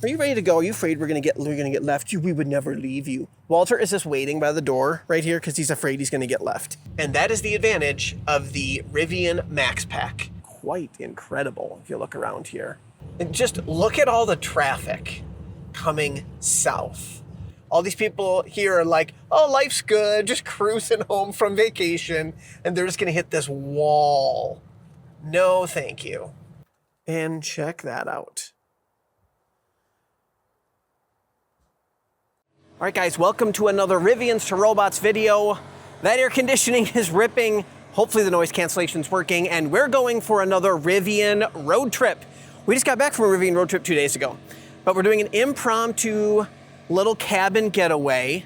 Are you ready to go? Are you afraid we're gonna get left? We would never leave you. Walter is just waiting by the door right here because he's afraid he's gonna get left. And that is the advantage of the Rivian Max Pack. Quite incredible if you look around here. And just look at all the traffic coming south. All these people here are like, oh, life's good, just cruising home from vacation, and they're just gonna hit this wall. No, thank you. And check that out. All right, guys, welcome to another Rivians to Robots video. That air conditioning is ripping. Hopefully the noise cancellation's working, and we're going for another Rivian road trip. We just got back from a Rivian road trip 2 days ago, but we're doing an impromptu little cabin getaway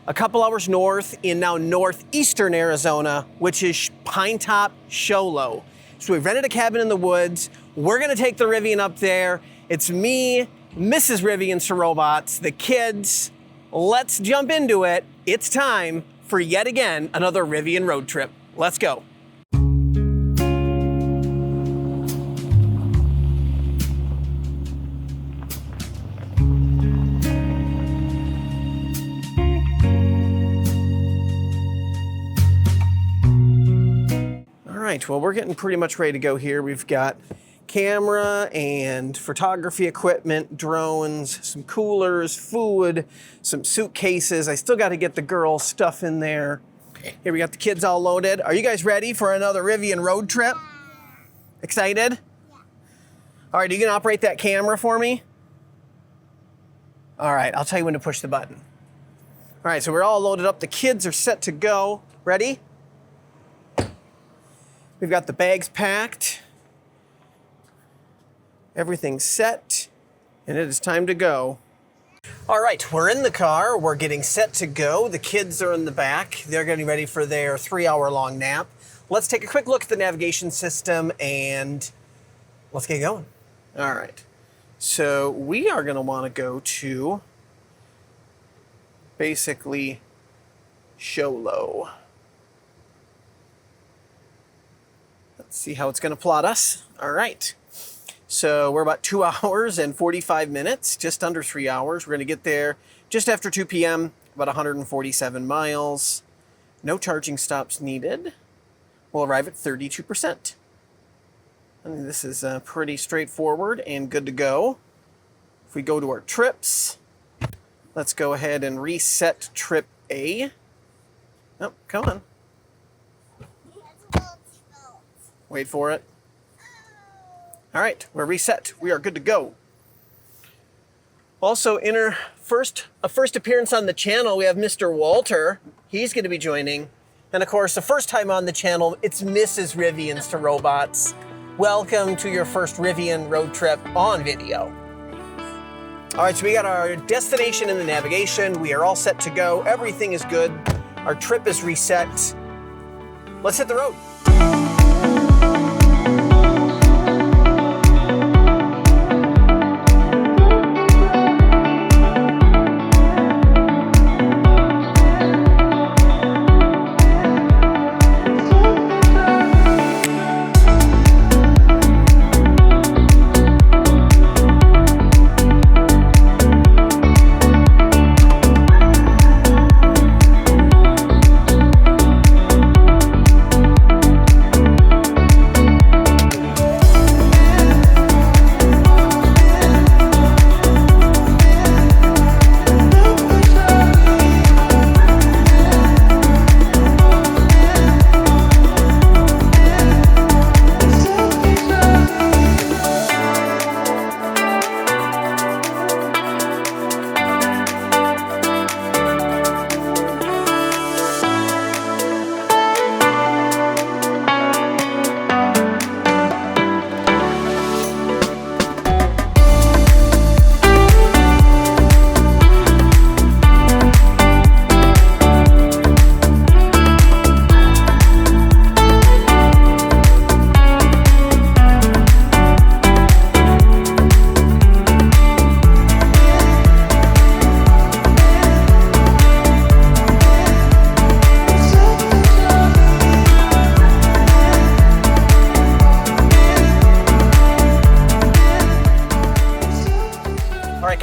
a couple hours north in now northeastern Arizona, which is Pinetop Show Low. So we've rented a cabin in the woods. We're gonna take the Rivian up there. It's me, Mrs. Rivians to Robots, the kids. Let's jump into it. It's time for yet again another Rivian road trip. Let's go. All right, well, we're getting pretty much ready to go here. We've got camera and photography equipment, drones, some coolers, food, some suitcases. I still got to get the girls' stuff in there. Here we got the kids all loaded. Are you guys ready for another Rivian road trip? Excited? Yeah. All right, are you gonna operate that camera for me? All right, I'll tell you when to push the button. All right, so we're all loaded up. The kids are set to go. Ready? We've got the bags packed. Everything's set, and it is time to go. All right, we're in the car. We're getting set to go. The kids are in the back. They're getting ready for their 3-hour-long nap. Let's take a quick look at the navigation system, and let's get going. All right, so we are gonna wanna go to basically Show Low. Let's see how it's gonna plot us. All right. So we're about 2 hours and 45 minutes, just under 3 hours. We're gonna get there just after 2 p.m., about 147 miles. No charging stops needed. We'll arrive at 32%. And this is pretty straightforward and good to go. If we go to our trips, let's go ahead and reset trip A. Oh, come on. Wait for it. All right, we're reset. We are good to go. Also, in our first appearance on the channel, we have Mr. Walter. He's going to be joining. And of course, the first time on the channel, it's Mrs. Rivians to Robots. Welcome to your first Rivian road trip on video. All right, so we got our destination in the navigation. We are all set to go. Everything is good. Our trip is reset. Let's hit the road.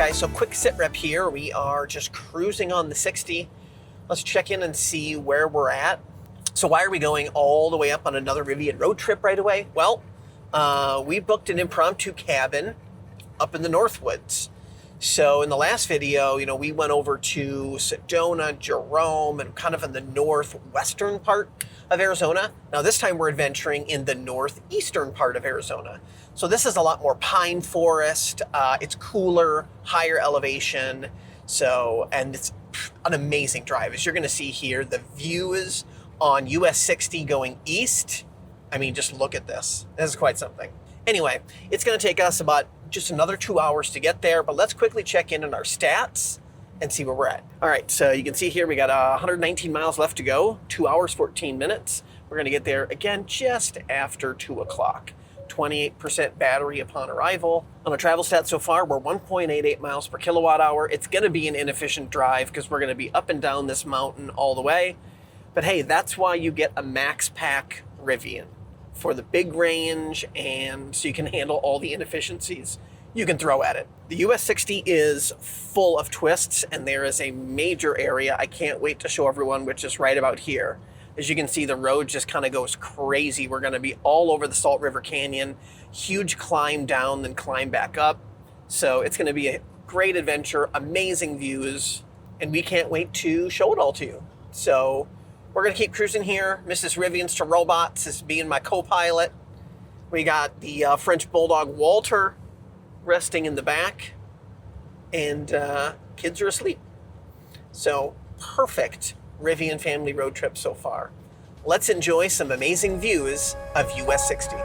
guys, so quick sit rep here. We are just cruising on the 60. Let's check in and see where we're at. So why are we going all the way up on another Rivian road trip right away? Well, we booked an impromptu cabin up in the Northwoods. So in the last video, we went over to Sedona, Jerome, and kind of in the northwestern part of Arizona. Now this time we're adventuring in the northeastern part of Arizona. So this is a lot more pine forest. It's cooler, higher elevation. And it's an amazing drive. As you're gonna see here, the views on US 60 going east. I mean, just look at this. This is quite something. Anyway, it's gonna take us about just another 2 hours to get there, but let's quickly check in on our stats and see where we're at. All right, so you can see here we got 119 miles left to go, 2 hours, 14 minutes. We're gonna get there again just after 2 o'clock. 28% battery upon arrival. On the travel stats so far, we're 1.88 miles per kilowatt hour. It's gonna be an inefficient drive because we're gonna be up and down this mountain all the way. But hey, that's why you get a max pack Rivian, for the big range, and so you can handle all the inefficiencies you can throw at it. The US 60 is full of twists, and there is a major area I can't wait to show everyone, which is right about here. As you can see, the road just kind of goes crazy. We're gonna be all over the Salt River Canyon, huge climb down, then climb back up. So it's gonna be a great adventure, amazing views, and we can't wait to show it all to you. So we're gonna keep cruising here. Mrs. Rivians to Robots is being my co-pilot. We got the French Bulldog Walter resting in the back, and kids are asleep. So perfect Rivian family road trip so far. Let's enjoy some amazing views of US 60.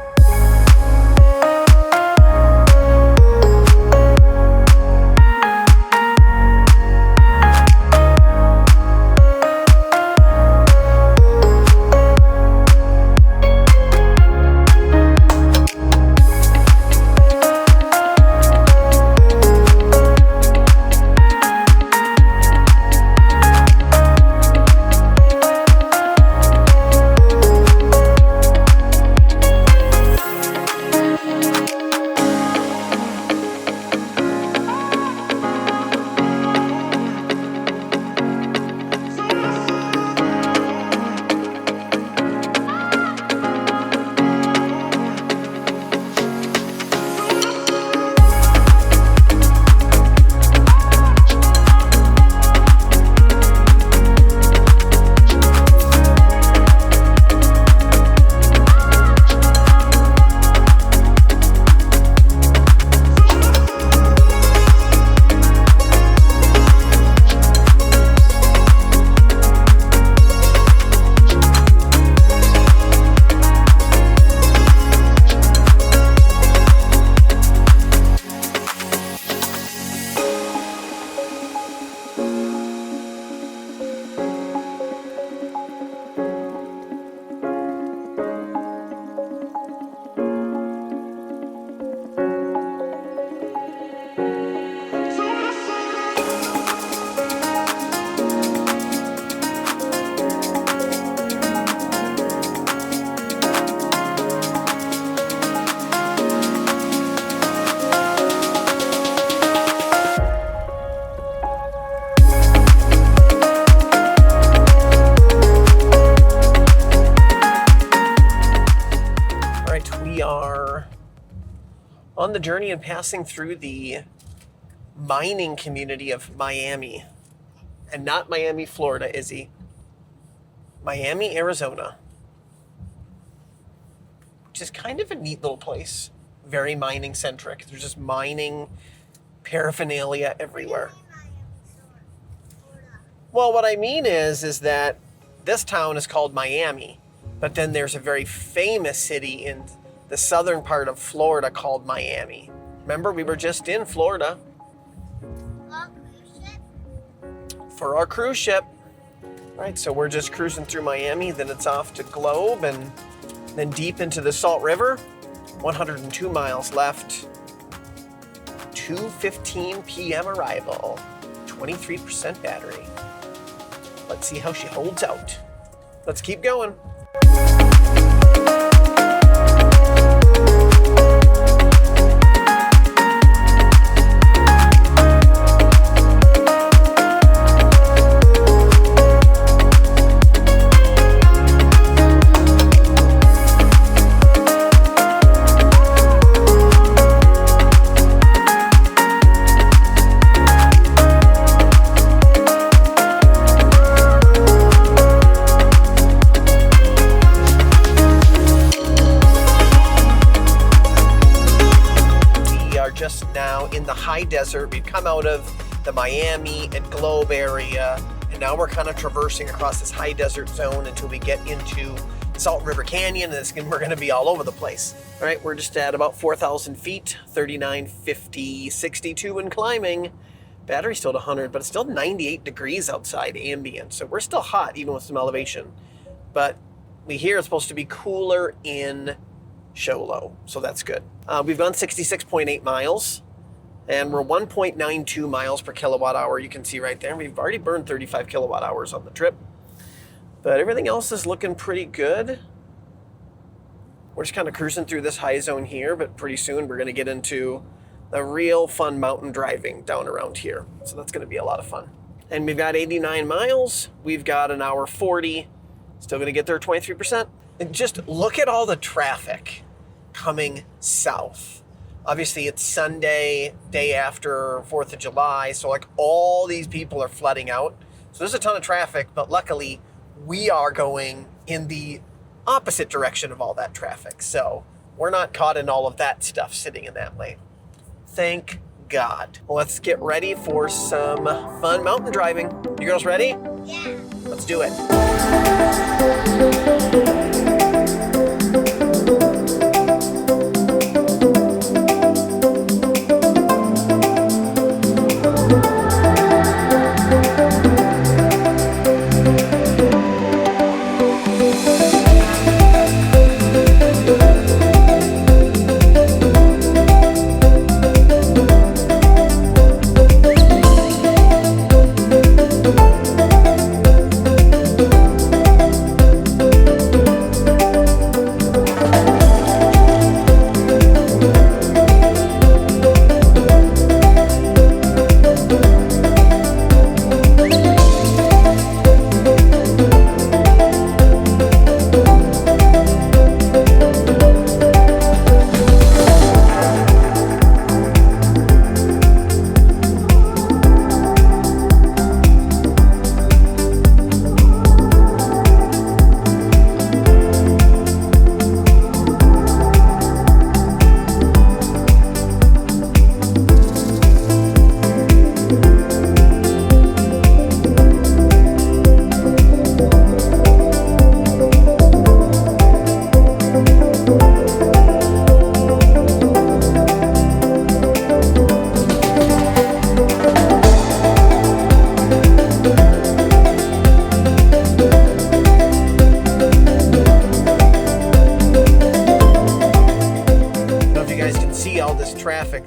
On the journey and passing through the mining community of Miami, and not Miami, Florida, Izzy. Miami, Arizona, which is kind of a neat little place. Very mining centric. There's just mining paraphernalia everywhere. Well, what I mean is that this town is called Miami, but then there's a very famous city in the southern part of Florida called Miami. Remember, we were just in Florida for our cruise ship. Right, so we're just cruising through Miami, then it's off to Globe, and then deep into the Salt River. 102 miles left. 2:15 p.m. arrival. 23% battery. Let's see how she holds out. Let's keep going. high desert. We've come out of the Miami and Globe area, and now we're kind of traversing across this high desert zone until we get into Salt River Canyon, and we're going to be all over the place. All right, we're just at about 4,000 feet, 3950, 62 and climbing. Battery's still at 100, but it's still 98 degrees outside ambient, so we're still hot even with some elevation. But we hear it's supposed to be cooler in show low, so that's good. We've gone 66.8 miles, and we're 1.92 miles per kilowatt hour. You can see right there. We've already burned 35 kilowatt hours on the trip, but everything else is looking pretty good. We're just kind of cruising through this high zone here, but pretty soon we're going to get into the real fun mountain driving down around here. So that's going to be a lot of fun. And we've got 89 miles. We've got an hour 40. Still going to get there 23%. And just look at all the traffic coming south. Obviously, it's Sunday, day after 4th of July. So like all these people are flooding out. So there's a ton of traffic, but luckily we are going in the opposite direction of all that traffic. So we're not caught in all of that stuff sitting in that lane. Thank God. Well, let's get ready for some fun mountain driving. You girls ready? Yeah. Let's do it.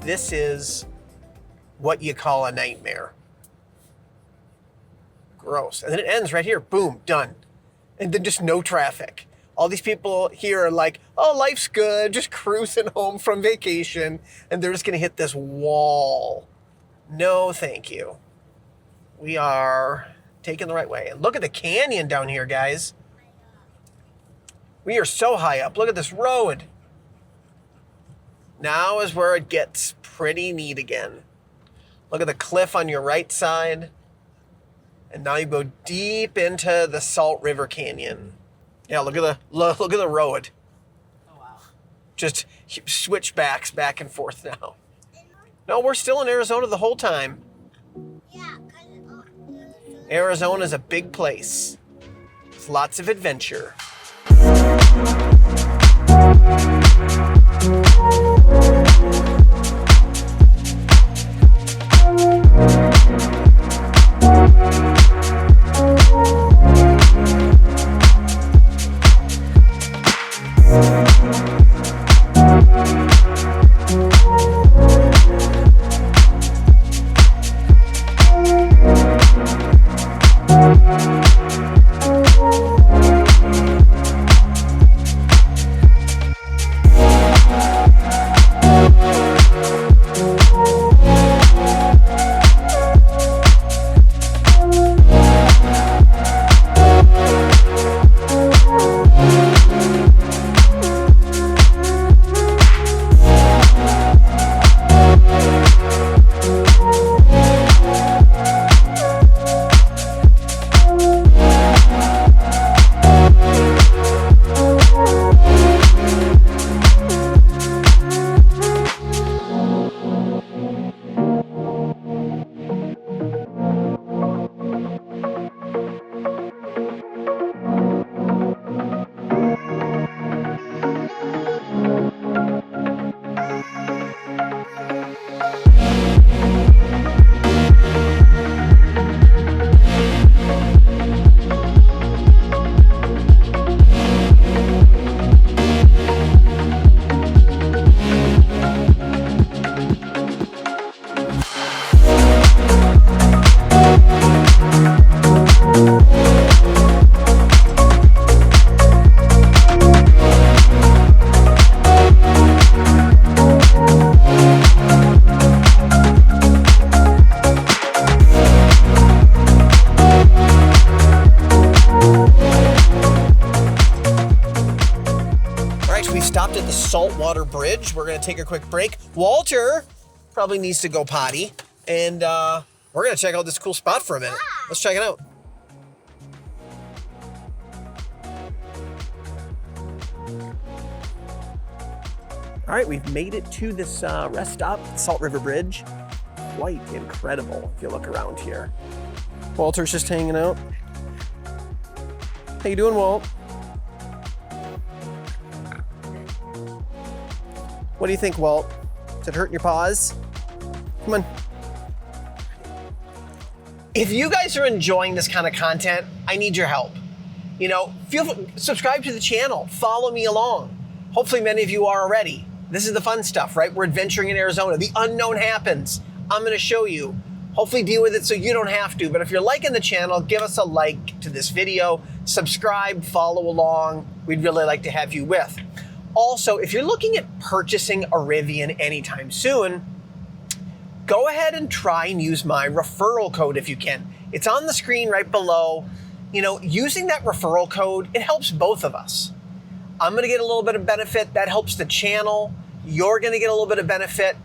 This is what you call a nightmare. Gross. And then it ends right here. Boom, done. And then just no traffic. All these people here are like, oh, life's good, just cruising home from vacation, and they're just going to hit this wall. No, thank you. We are taking the right way. And look at the canyon down here, guys. We are so high up. Look at this road. Now is where it gets pretty neat again. Look at the cliff on your right side. And now you go deep into the Salt River Canyon. Yeah, look at the road. Oh, wow. Just switchbacks back and forth now. No, we're still in Arizona the whole time. Yeah, Arizona's a big place. It's lots of adventure. Whitewater Bridge. We're gonna take a quick break. Walter probably needs to go potty, and we're gonna check out this cool spot for a minute. Let's check it out. All right, we've made it to this rest stop, Salt River Bridge. Quite incredible if you look around here. Walter's just hanging out. How you doing, Walt? What do you think, Walt? Is it hurting your paws? Come on. If you guys are enjoying this kind of content, I need your help. You know, subscribe to the channel, follow me along. Hopefully many of you are already. This is the fun stuff, right? We're adventuring in Arizona. The unknown happens. I'm gonna show you. Hopefully deal with it so you don't have to. But if you're liking the channel, give us a like to this video, subscribe, follow along. We'd really like to have you with. Also, if you're looking at purchasing a Rivian anytime soon, go ahead and try and use my referral code if you can. It's on the screen right below. You know, using that referral code, it helps both of us. I'm gonna get a little bit of benefit. That helps the channel. You're gonna get a little bit of benefit.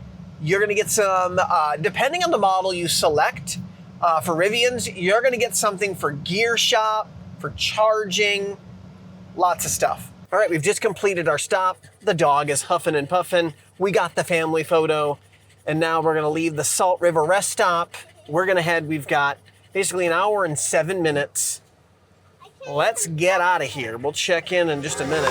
You're gonna get some, depending on the model you select, for Rivians, you're gonna get something for gear shop, for charging, lots of stuff. All right, we've just completed our stop. The dog is huffing and puffing. We got the family photo. And now we're gonna leave the Salt River rest stop. We're gonna head, we've got basically an hour and 7 minutes. Let's get out of here. We'll check in just a minute.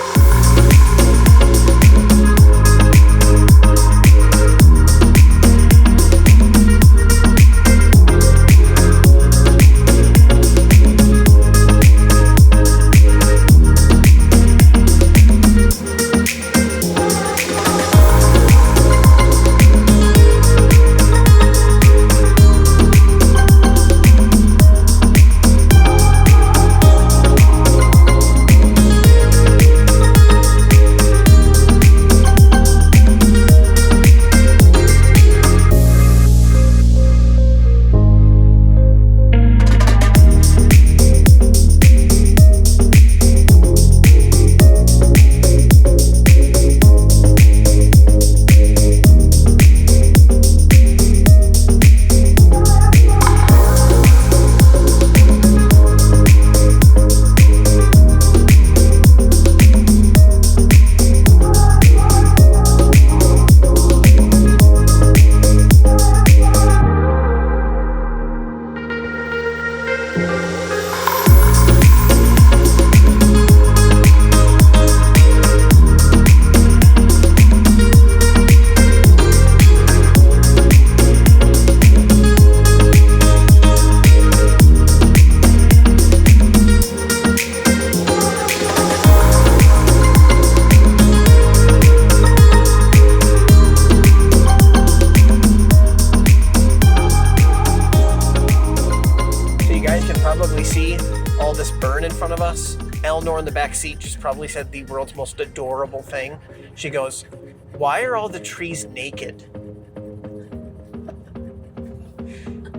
Eleanor in the back seat just probably said the world's most adorable thing. She goes, "Why are all the trees naked?"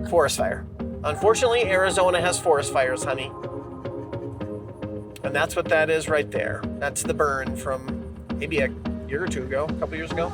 Forest fire. Unfortunately, Arizona has forest fires, honey. And that's what that is right there. That's the burn from maybe a year or two ago, a couple years ago.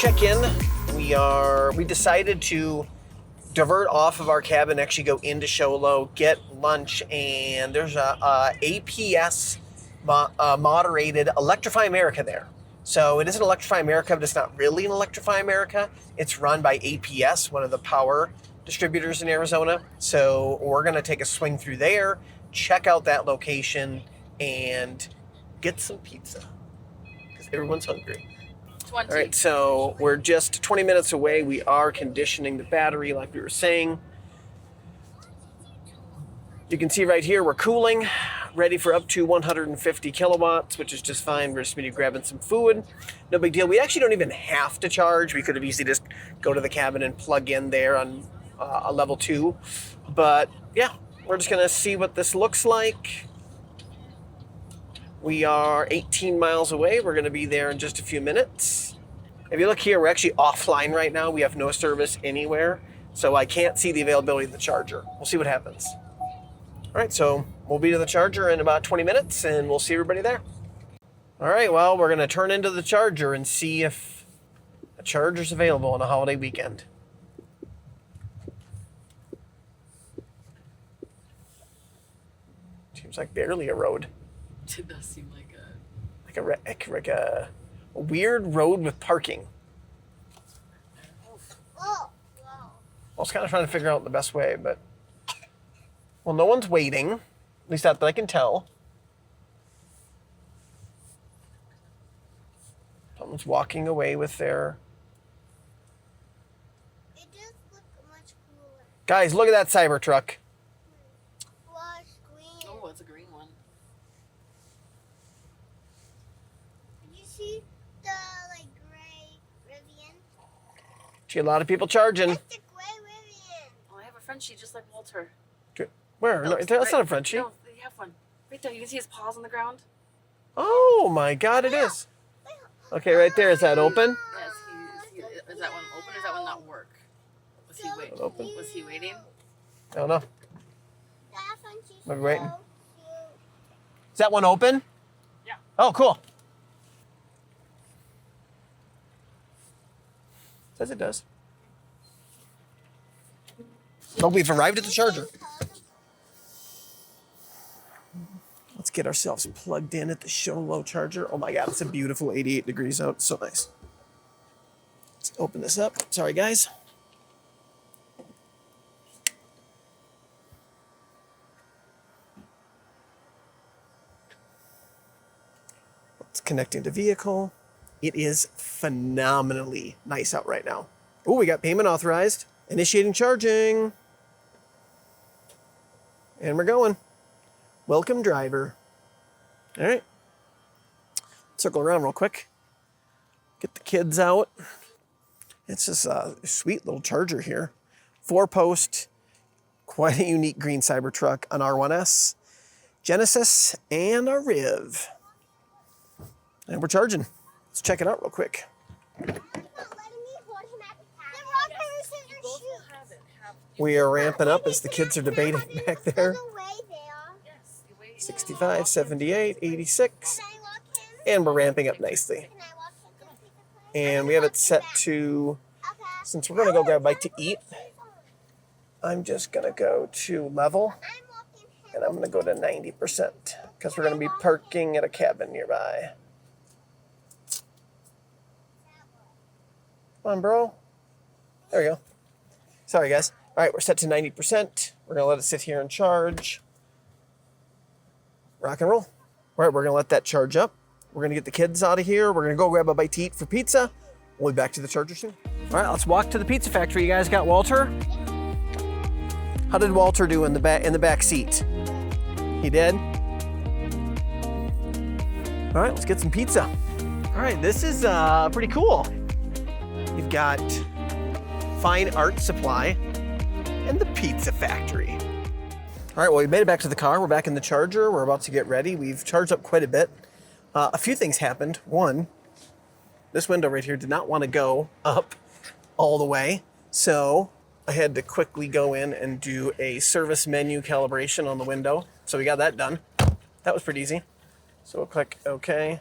check in. We decided to divert off of our cabin, actually go into Show Low, get lunch, and there's a APS moderated Electrify America there. So it isn't Electrify America, but it's not really an Electrify America. It's run by APS, one of the power distributors in Arizona. So we're going to take a swing through there, check out that location, and get some pizza because everyone's hungry. 20. All right, so we're just 20 minutes away. We are conditioning the battery like we were saying. You can see right here we're cooling, ready for up to 150 kilowatts, which is just fine. We're just grabbing some food. No big deal. We actually don't even have to charge. We could have easily just go to the cabin and plug in there on a level 2. But yeah, we're just gonna see what this looks like. We are 18 miles away. We're gonna be there in just a few minutes. If you look here, we're actually offline right now. We have no service anywhere, so I can't see the availability of the charger. We'll see what happens. All right, so we'll be to the charger in about 20 minutes, and we'll see everybody there. All right, well, we're gonna turn into the charger and see if a charger's available on a holiday weekend. Seems like barely a road. It does seem like a weird road with parking. Oh, wow. I was kind of trying to figure out the best way, but well, no one's waiting. At least that I can tell. Someone's walking away with their... It does look much cooler. Guys, look at that Cybertruck. Wash green. Oh, it's a green one. Did you see the gray Rivian? See a lot of people charging. That's the gray Rivian. Oh, I have a Frenchie just like Walter. Where? No, that's not a Frenchie. No, they have one. Right there. You can see his paws on the ground. Oh my God, it is. Okay, right there. Is that open? Yes. Is that one open or does that one not work? Was he waiting? Open. Was he waiting? I don't know. That Frenchie's Maybe waiting. so cute. Is that one open? Yeah. Oh, cool. Says it does. Well, we've arrived at the charger. Let's get ourselves plugged in at the Show Low charger. Oh my God, it's a beautiful 88 degrees out. So nice. Let's open this up. Sorry, guys. It's connecting to vehicle. It is phenomenally nice out right now. Oh, we got payment authorized. Initiating charging. And we're going. Welcome, driver. All right. Circle around real quick. Get the kids out. It's just a sweet little charger here. 4-post, quite a unique green Cybertruck, an R1S, Genesis, and a Riv. And we're charging. Let's check it out real quick. We are ramping up as the kids are debating back there. 65, 78, 86. And we're ramping up nicely. And we have it set to, since we're going to go grab a bite to eat, I'm just going to go to level. And I'm going to go to 90% because we're going to be parking at a cabin nearby. Come on, bro. There we go. Sorry, guys. All right, we're set to 90%. We're going to let it sit here and charge. Rock and roll. All right, we're going to let that charge up. We're going to get the kids out of here. We're going to go grab a bite to eat for pizza. We'll be back to the charger soon. All right, let's walk to the pizza factory. You guys got Walter? How did Walter do in the back seat? He did? All right, let's get some pizza. All right, this is pretty cool. You've got Fine Art Supply and the Pizza Factory. All right, well, we made it back to the car. We're back in the charger. We're about to get ready. We've charged up quite a bit. A few things happened. One, this window right here did not want to go up all the way. So I had to quickly go in and do a service menu calibration on the window. So we got that done. That was pretty easy. So we'll click OK.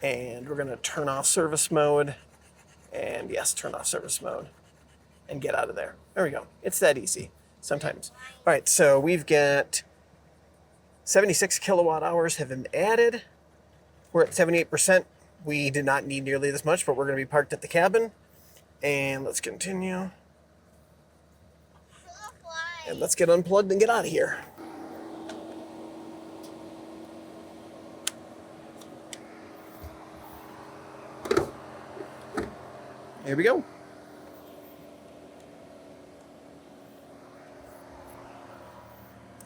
And we're going to turn off service mode. And yes, turn off service mode and get out of there. There we go. It's that easy sometimes. All right, so we've got 76 kilowatt hours have been added. We're at 78%. We did not need nearly this much, but we're going to be parked at the cabin. And let's continue. And let's get unplugged and get out of here. Here we go.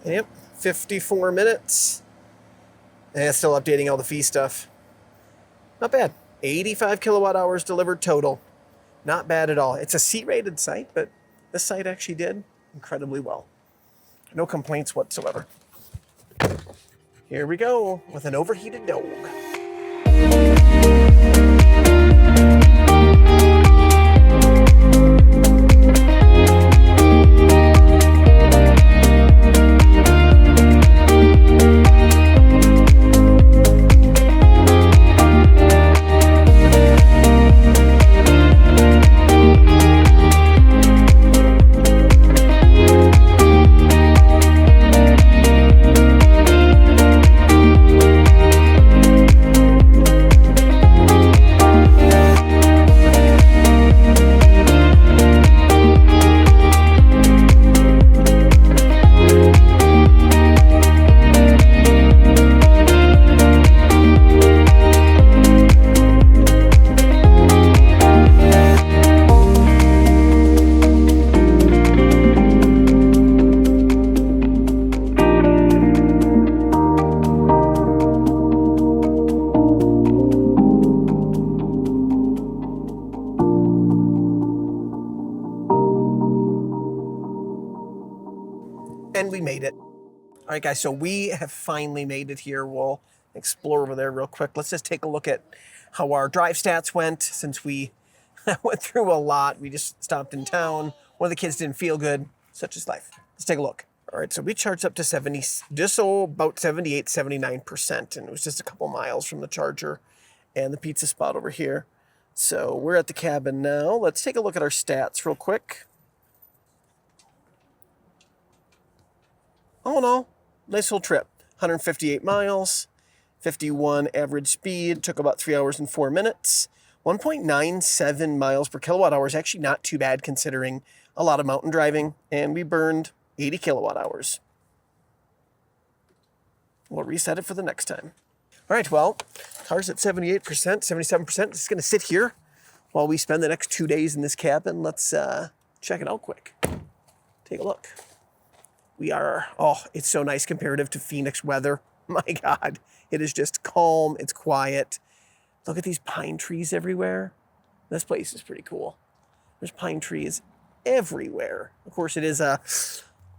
Yep, 54 minutes. And it's still updating all the fee stuff. Not bad. 85 kilowatt hours delivered total. Not bad at all. It's a C-rated site, but this site actually did incredibly well. No complaints whatsoever. Here we go with an overheated dog. And we made it. All right, guys, so we have finally made it here. We'll explore over there real quick. Let's just take a look at how our drive stats went since we went through a lot. We just stopped in town. One of the kids didn't feel good. Such is life. Let's take a look. All right, so we charged up to 70, just about 78, 79%, and it was just a couple miles from the charger and the pizza spot over here. So we're at the cabin now. Let's take a look at our stats real quick. Oh no, nice little trip. 158 miles, 51 average speed, took about 3 hours and 4 minutes. 1.97 miles per kilowatt hour is actually not too bad considering a lot of mountain driving, and we burned 80 kilowatt hours. We'll reset it for the next time. All right, well, car's at 78%, 77%. It's gonna sit here while we spend the next 2 days in this cabin. Let's check it out quick. Take a look. We are, oh, it's so nice comparative to Phoenix weather. My God, it is just calm, it's quiet. Look at these pine trees everywhere. This place is pretty cool. There's pine trees everywhere. Of course, it is a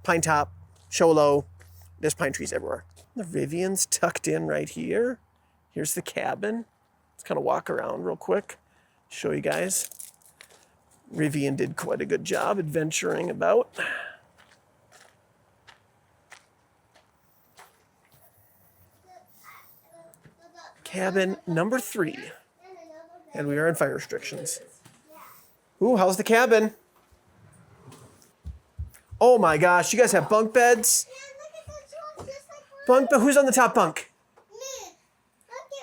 Pinetop, Cholo. There's pine trees everywhere. The Rivians tucked in right here. Here's the cabin. Let's kind of walk around real quick, show you guys. Rivian did quite a good job adventuring about. Cabin number 3. And we are in fire restrictions. Ooh, how's the cabin? Oh my gosh, you guys have bunk beds? Bunk bed? Who's on the top bunk?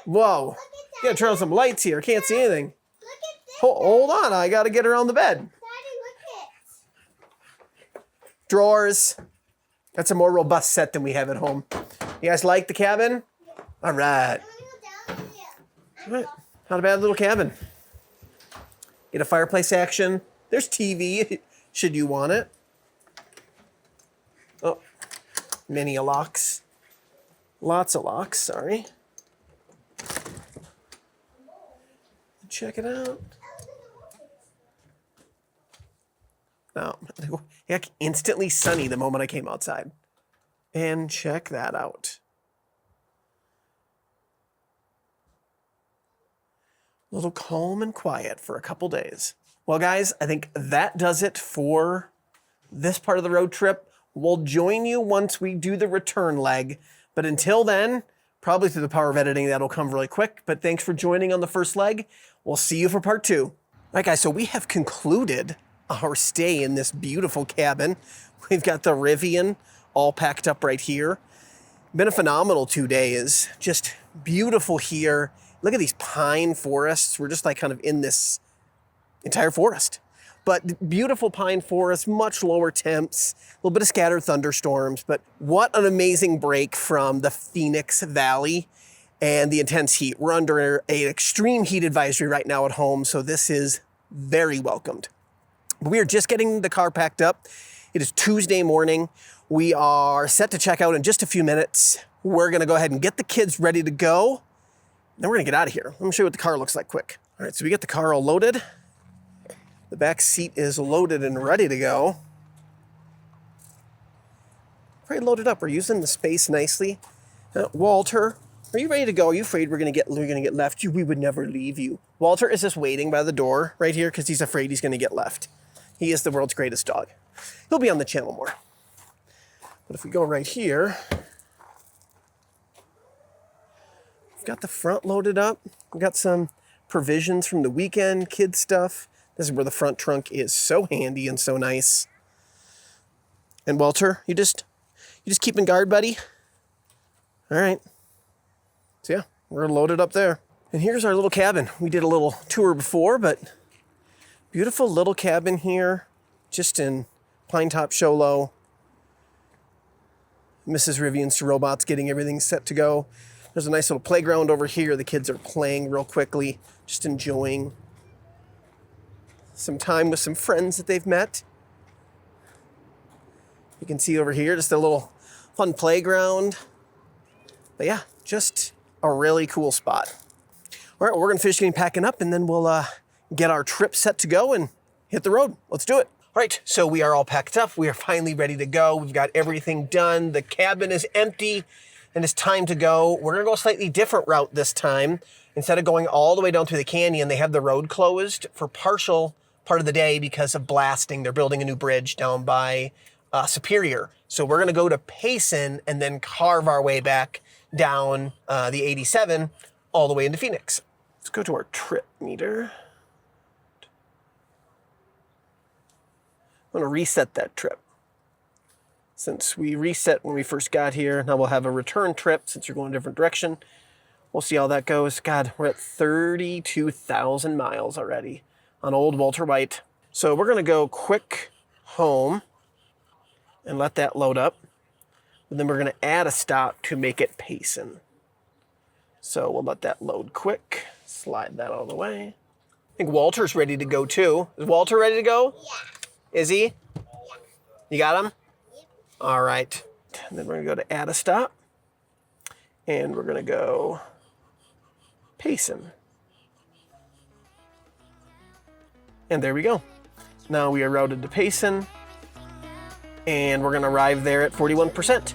Whoa. You gotta turn on some lights here. Can't see anything. Hold on, I gotta get around the bed. Drawers. That's a more robust set than we have at home. You guys like the cabin? All right. All right. Not a bad little cabin. Get a fireplace action. There's TV, should you want it. Oh, many locks. Lots of locks, sorry. Check it out. Oh, heck, instantly sunny the moment I came outside. And check that out. A little calm and quiet for a couple days. Well, guys, I think that does it for this part of the road trip. We'll join you once we do the return leg. But until then, probably through the power of editing, that'll come really quick. But thanks for joining on the first leg. We'll see you for part 2. right, guys, so we have concluded our stay in this beautiful cabin. We've got the Rivian all packed up right here. Been a phenomenal 2 days. Just beautiful here. Look at these pine forests. We're just like kind of in this entire forest. But beautiful pine forest, much lower temps, a little bit of scattered thunderstorms. But what an amazing break from the Phoenix Valley and the intense heat. We're under an extreme heat advisory right now at home, so this is very welcomed. We are just getting the car packed up. It is Tuesday morning. We are set to check out in just a few minutes. We're gonna go ahead and get the kids ready to go. Then we're gonna get out of here. Let me show you what the car looks like quick. All right, so we get the car all loaded. The back seat is loaded and ready to go. Pretty loaded up. We're using the space nicely. Walter, are you ready to go? Are you afraid we're gonna get left? We would never leave you. Walter is just waiting by the door right here because he's afraid he's gonna get left. He is the world's greatest dog. He'll be on the channel more. But if we go right here, we've got the front loaded up. We've got some provisions from the weekend, kid stuff. This is where the front trunk is so handy and so nice. And Walter, you just keeping guard, buddy? All right. So yeah, we're loaded up there. And here's our little cabin. We did a little tour before, but beautiful little cabin here, just in Pinetop Show Low. Mrs. Rivians to Robots getting everything set to go. There's a nice little playground over here. The kids are playing real quickly, just enjoying some time with some friends that they've met. You can see over here just a little fun playground. But yeah, just a really cool spot. All right, well, we're gonna finish getting packing up and then we'll get our trip set to go and hit the road. Let's do it. All right, so we are all packed up. We are finally ready to go. We've got everything done. The cabin is empty and it's time to go. We're gonna go a slightly different route this time. Instead of going all the way down through the canyon, they have the road closed for partial part of the day because of blasting. They're building a new bridge down by Superior. So we're gonna go to Payson and then carve our way back down the 87 all the way into Phoenix. Let's go to our trip meter. I'm gonna reset that trip. Since we reset when we first got here, now we'll have a return trip since you're going a different direction. We'll see how that goes. God, we're at 32,000 miles already on old Walter White. So we're gonna go quick home and let that load up. And then we're gonna add a stop to make it Payson. So we'll let that load quick, slide that all the way. I think Walter's ready to go too. Is Walter ready to go? Yeah. Is he? Yeah. You got him? Yeah. All right. And then we're gonna go to add a stop. And we're gonna go Payson. And there we go. Now we are routed to Payson. And we're gonna arrive there at 41%.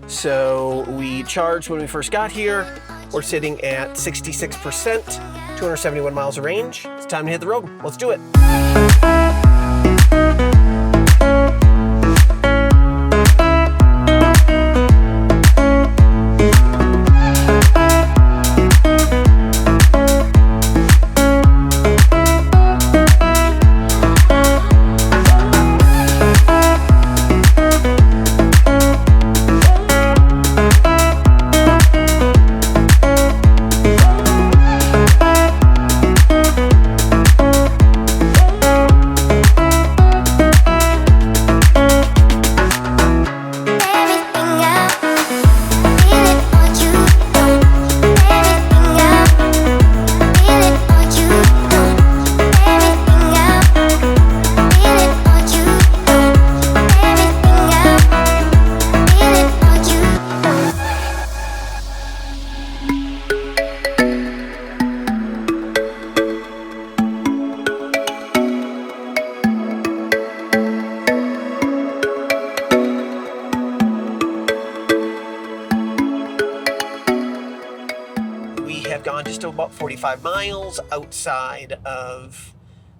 So we charged when we first got here. We're sitting at 66%, 271 miles of range. It's time to hit the road. Let's do it. Just about 45 miles outside of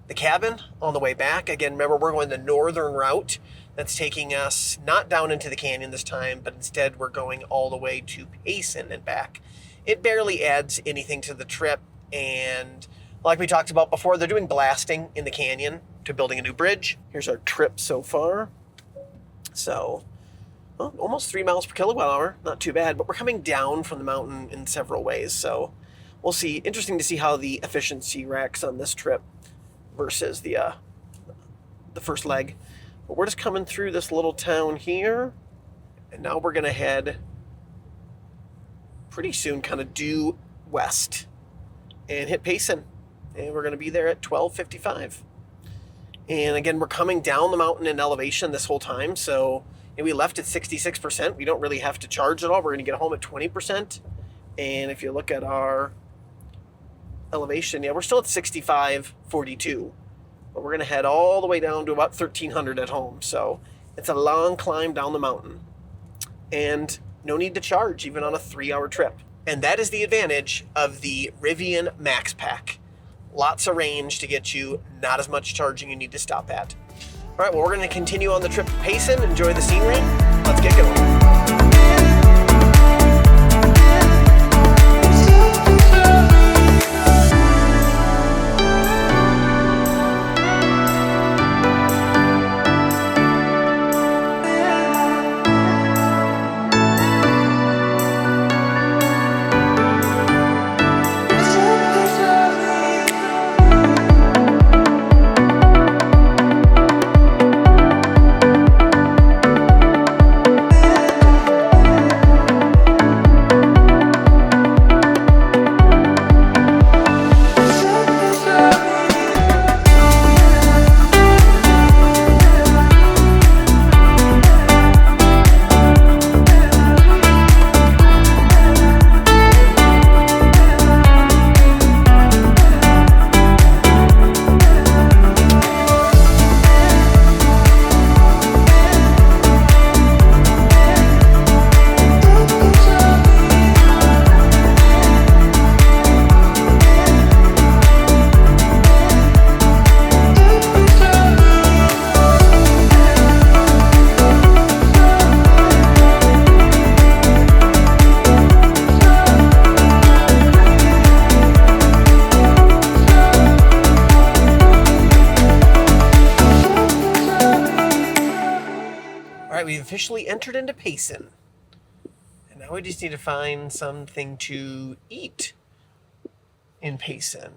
the cabin on the way back. Again, remember, we're going the northern route. That's taking us not down into the canyon this time, but instead we're going all the way to Payson and back. It barely adds anything to the trip, and Like we talked about before, they're doing blasting in the canyon to building a new bridge. Here's our trip so far. So, well, almost 3 miles per kilowatt hour. Not too bad, but we're coming down from the mountain in several ways. So we'll see. Interesting to see how the efficiency racks on this trip versus the first leg. But we're just coming through this little town here. And now we're going to head pretty soon kind of due west and hit Payson. And we're going to be there at 12:55. And again, we're coming down the mountain in elevation this whole time. So we left at 66%. We don't really have to charge at all. We're going to get home at 20%. And if you look at our elevation, yeah, we're still at 65.42. But we're going to head all the way down to about 1,300 at home. So it's a long climb down the mountain. And no need to charge, even on a 3-hour trip. And that is the advantage of the Rivian Max Pack. Lots of range to get you, not as much charging you need to stop at. All right, well, we're going to continue on the trip to Payson. Enjoy the scenery. Let's get going. We've officially entered into Payson. And now we just need to find something to eat in Payson.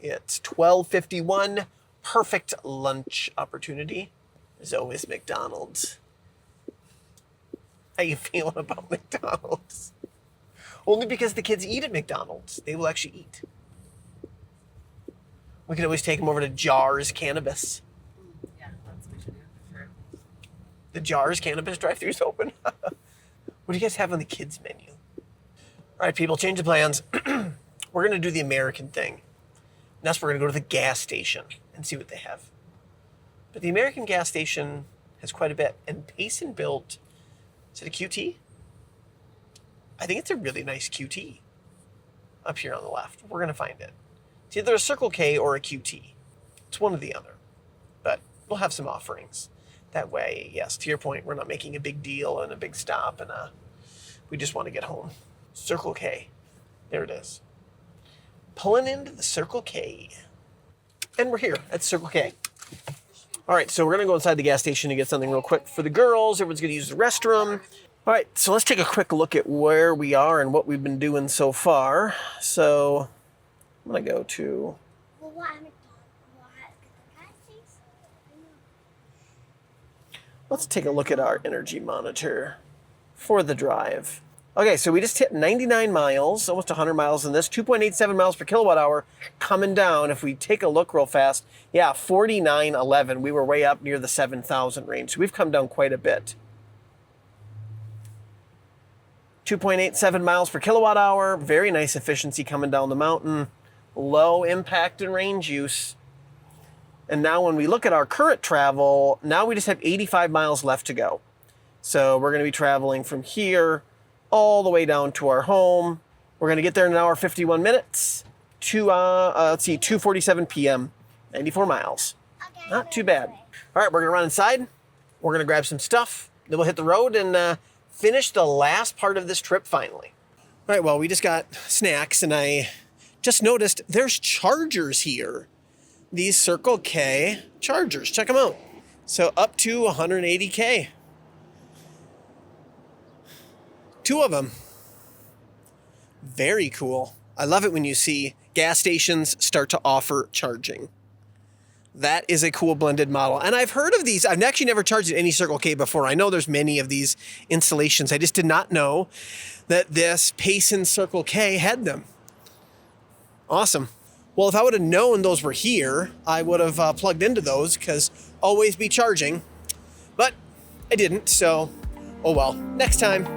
It's 12:51, perfect lunch opportunity. There's always McDonald's. How you feeling about McDonald's? Only because the kids eat at McDonald's. They will actually eat. We could always take them over to Jars Cannabis. The Jars Cannabis drive-thru's open. What do you guys have on the kids' menu? All right, people, change the plans. We're going to do the American thing. Next, we're going to go to the gas station and see what they have. But the American gas station has quite a bit. And Payson built, is it a QT? I think it's a really nice QT up here on the left. We're going to find it. It's either a Circle K or a QT. It's one or the other. But we'll have some offerings. That way, yes, to your point, we're not making a big deal and a big stop, and we just want to get home. Circle K. There it is. Pulling into the Circle K. And we're here at Circle K. All right, so we're going to go inside the gas station to get something real quick for the girls. Everyone's going to use the restroom. All right, so let's take a quick look at where we are and what we've been doing so far. So I'm going to go to... Let's take a look at our energy monitor for the drive. Okay, so we just hit 99 miles, almost 100 miles in this, 2.87 miles per kilowatt hour coming down. If we take a look real fast, yeah, 49.11. We were way up near the 7,000 range. So we've come down quite a bit. 2.87 miles per kilowatt hour, very nice efficiency coming down the mountain, low impact and range use. And now when we look at our current travel, now we just have 85 miles left to go. So we're going to be traveling from here all the way down to our home. We're going to get there in an hour 51 minutes to, 2:47 p.m., 94 miles. Okay, not too bad. All right, we're going to run inside. We're going to grab some stuff. Then we'll hit the road and finish the last part of this trip finally. All right, well, we just got snacks, and I just noticed there's chargers here. These Circle K chargers. Check them out. So up to 180K. 2 of them. Very cool. I love it when you see gas stations start to offer charging. That is a cool blended model. And I've heard of these. I've actually never charged at any Circle K before. I know there's many of these installations. I just did not know that this Payson Circle K had them. Awesome. Well, if I would have known those were here, I would have plugged into those, because always be charging. But I didn't, so oh well. Next time.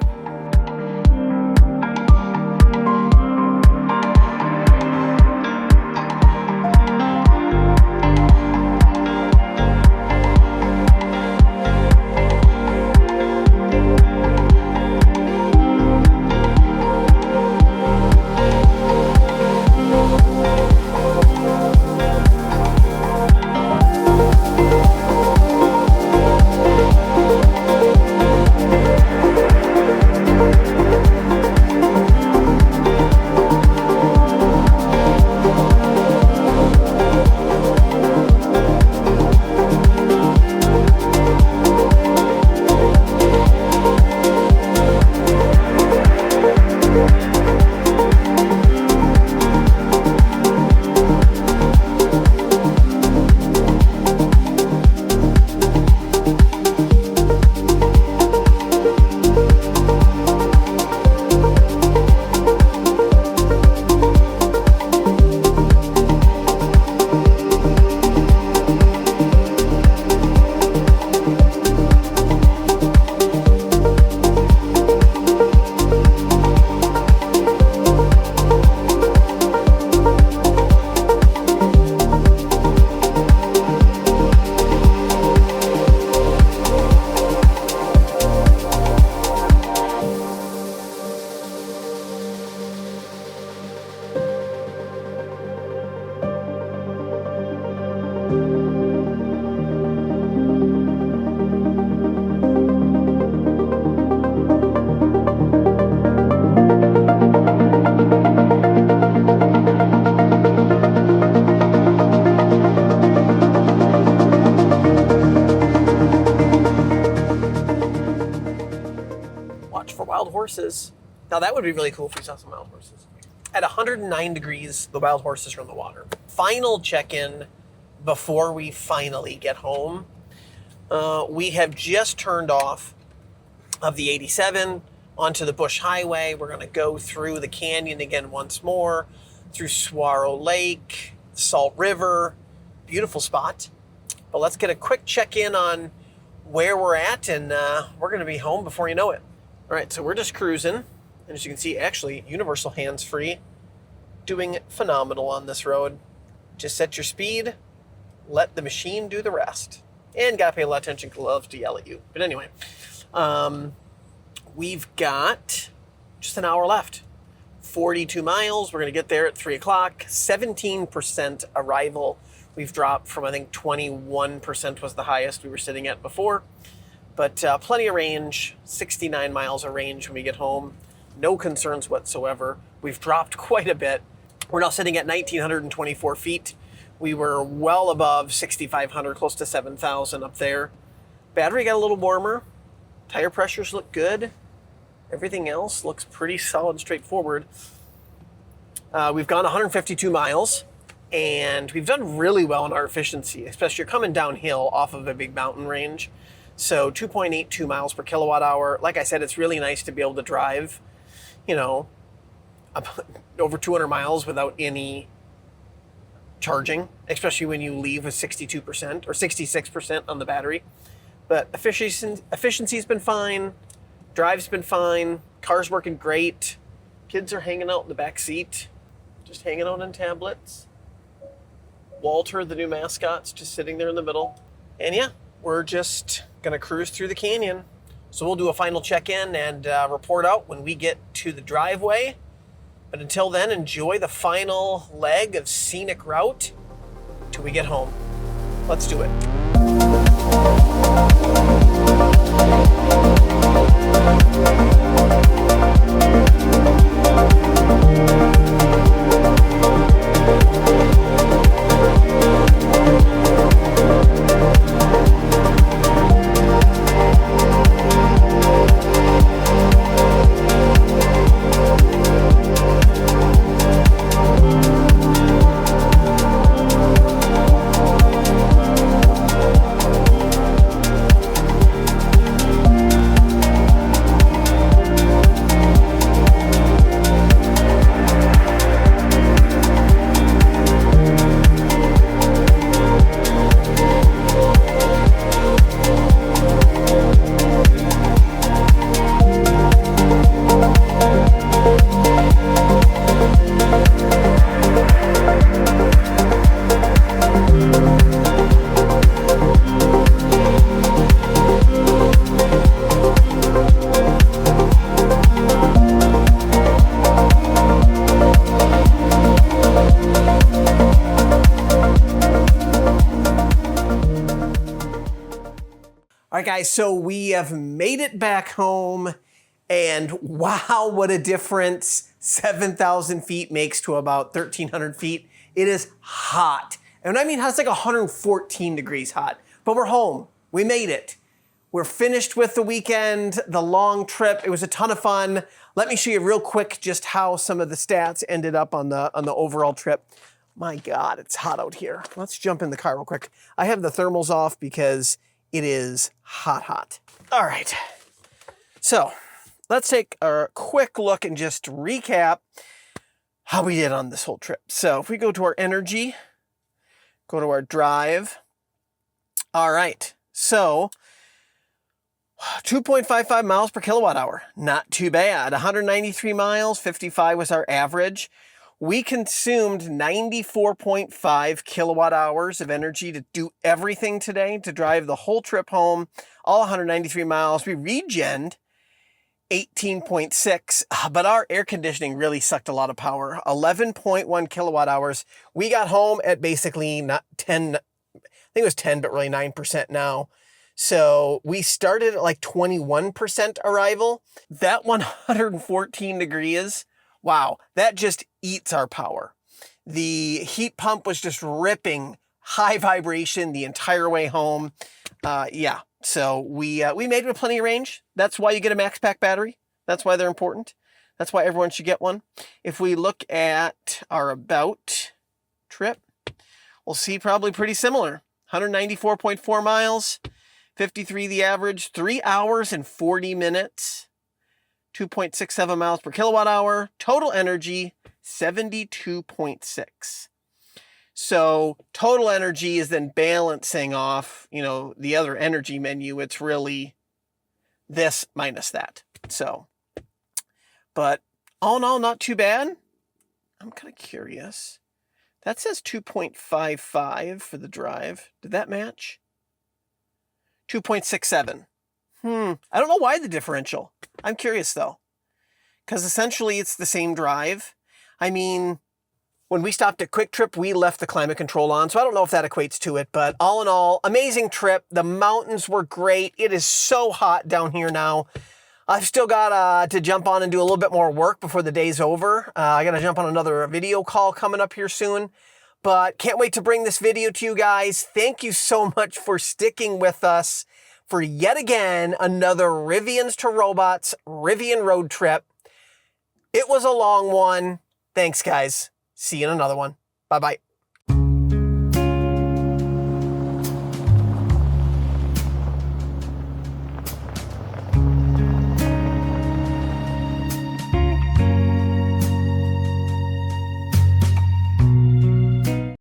Horses. Now that would be really cool if we saw some wild horses. At 109 degrees, the wild horses are in the water. Final check-in before we finally get home. We have just turned off of the 87 onto the Bush Highway. We're going to go through the canyon again once more, through Saguaro Lake, Salt River. Beautiful spot. But let's get a quick check-in on where we're at, and we're going to be home before you know it. All right, so we're just cruising, and as you can see, actually, universal hands-free, doing phenomenal on this road. Just set your speed, let the machine do the rest. And gotta pay a lot of attention because it loves to yell at you. But anyway, we've got just an hour left. 42 miles, we're gonna get there at 3 o'clock, 17% arrival. We've dropped from, I think, 21% was the highest we were sitting at before. But plenty of range, 69 miles of range when we get home. No concerns whatsoever. We've dropped quite a bit. We're now sitting at 1,924 feet. We were well above 6,500, close to 7,000 up there. Battery got a little warmer. Tire pressures look good. Everything else looks pretty solid and straightforward. We've gone 152 miles, and we've done really well in our efficiency, especially you're coming downhill off of a big mountain range. So 2.82 miles per kilowatt hour. Like I said, it's really nice to be able to drive, you know, over 200 miles without any charging, especially when you leave with 62% or 66% on the battery. But efficiency's been fine. Drive's been fine. Car's working great. Kids are hanging out in the back seat, just hanging out on tablets. Walter, the new mascot's just sitting there in the middle. And yeah, we're just gonna cruise through the canyon. So we'll do a final check-in and report out when we get to the driveway. But until then, enjoy the final leg of scenic route till we get home. Let's do it. guys, so we have made it back home, and wow, what a difference 7,000 feet makes to about 1,300 feet. It is hot. And I mean, it's like 114 degrees hot, but we're home. We made it. We're finished with the weekend, the long trip. It was a ton of fun. Let me show you real quick just how some of the stats ended up on the overall trip. My God, it's hot out here. Let's jump in the car real quick. I have the thermals off because it is hot, hot. All right, so let's take a quick look and just recap how we did on this whole trip. So if we go to our energy, go to our drive. All right, so 2.55 miles per kilowatt hour, not too bad. 193 miles, 55 was our average. We consumed 94.5 kilowatt hours of energy to do everything today, to drive the whole trip home, all 193 miles. We regened 18.6, but our air conditioning really sucked a lot of power, 11.1 kilowatt hours. We got home at basically not 10, I think it was 10, but really 9% now. So we started at like 21% arrival. That 114 degrees, wow, that just eats our power. The heat pump was just ripping high vibration the entire way home. Yeah, so we made it with plenty of range. That's why you get a max pack battery. That's why they're important. That's why everyone should get one. If we look at our about trip, we'll see probably pretty similar. 194.4 miles, 53 the average, 3 hours and 40 minutes. 2.67 miles per kilowatt hour, total energy 72.6. So total energy is then balancing off, the other energy menu. It's really this minus that. So, but all in all, not too bad. I'm kind of curious. That says 2.55 for the drive. Did that match? 2.67. I don't know why the differential. I'm curious though, because essentially it's the same drive. I mean, when we stopped at Quick Trip, we left the climate control on, so I don't know if that equates to it, but all in all, amazing trip. The mountains were great. It is so hot down here now. I've still got to jump on and do a little bit more work before the day's over. I got to jump on another video call coming up here soon, but can't wait to bring this video to you guys. Thank you so much for sticking with us for yet again another Rivians to Robots Rivian road trip. It was a long one. Thanks, guys. See you in another one. Bye-bye.